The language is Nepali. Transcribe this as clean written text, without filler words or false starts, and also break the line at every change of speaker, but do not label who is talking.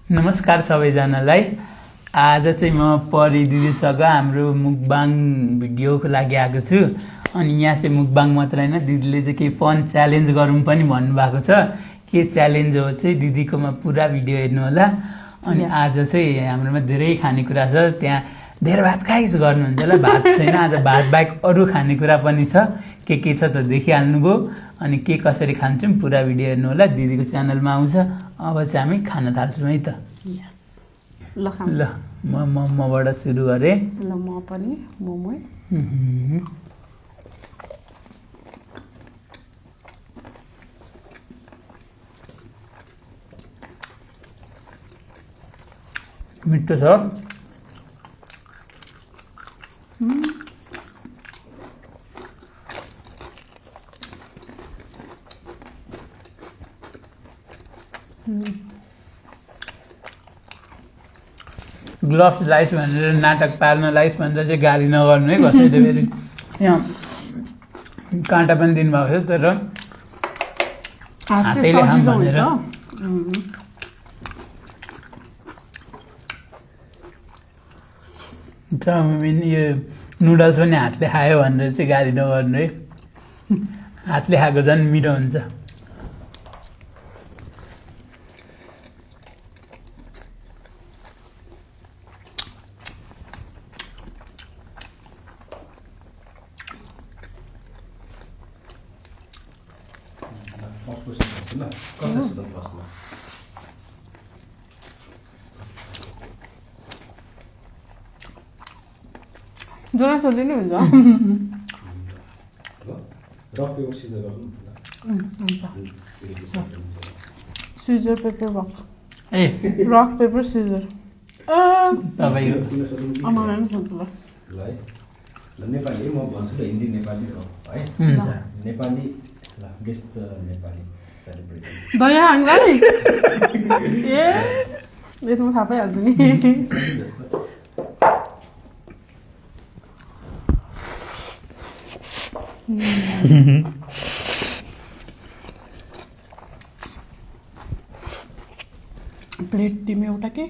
नमस्कार सबैजनालाई। आज चाहिँ म परी दिदीसँग हाम्रो मुकबाङ भिडियोको लागि आएको छु। अनि यहाँ चाहिँ मुकबाङ मात्र हैन, दिदीले चाहिँ केही फन च्यालेन्ज गरौँ पनि भन्नुभएको छ। के च्यालेन्ज हो चाहिँ दिदीकोमा पुरा भिडियो हेर्नु होला। अनि आज चाहिँ हाम्रोमा धेरै खानेकुरा छ, त्यहाँ धेर भात खाइस गर्नुहुन्छ होला। भात छैन, आज भात बाहेक अरू खानेकुरा पनि छ। के छ त देखिहाल्नुभयो। अनि के कसरी खान्छौँ पुरा भिडियो हेर्नु होला, दिदीको च्यानलमा आउँछ। अब चाहिँ हामी खान थाल्छौँ है त।
यस ल खाऊ।
ल म मोमोबाट सुरु गरेँ।
ल म पनि मोमो।
मिठो छ। ग्लोभ्स लाइस भनेर नाटक पार्न लाइस भनेर चाहिँ गाली नगर्नु है कसैले। फेरि यहाँ काँटा पनि दिनुभएको छ, तर हातैले खाम भनेर। चाउमिन यो नुडल्स पनि हातले खायो भनेर चाहिँ गाली नगर्नु है। हातले खाएको झन् मिठो हुन्छ।
जोना सोध्दै नि हुन्छ। Scissor paper rock.
ए
रक पेपर सिजर।
तपाईँको
मलाई पनि सोध्नु ल।
नेपाली म भन्छु ल, हिन्दी नेपाली हो है।
हुन्छ।
नेपाली ल गेस द नेपाली सेलिब्रेटी।
दया हाङलाई ए यसमा थाहा पाइहाल्छु नि। प्लेट तिमी एउटा के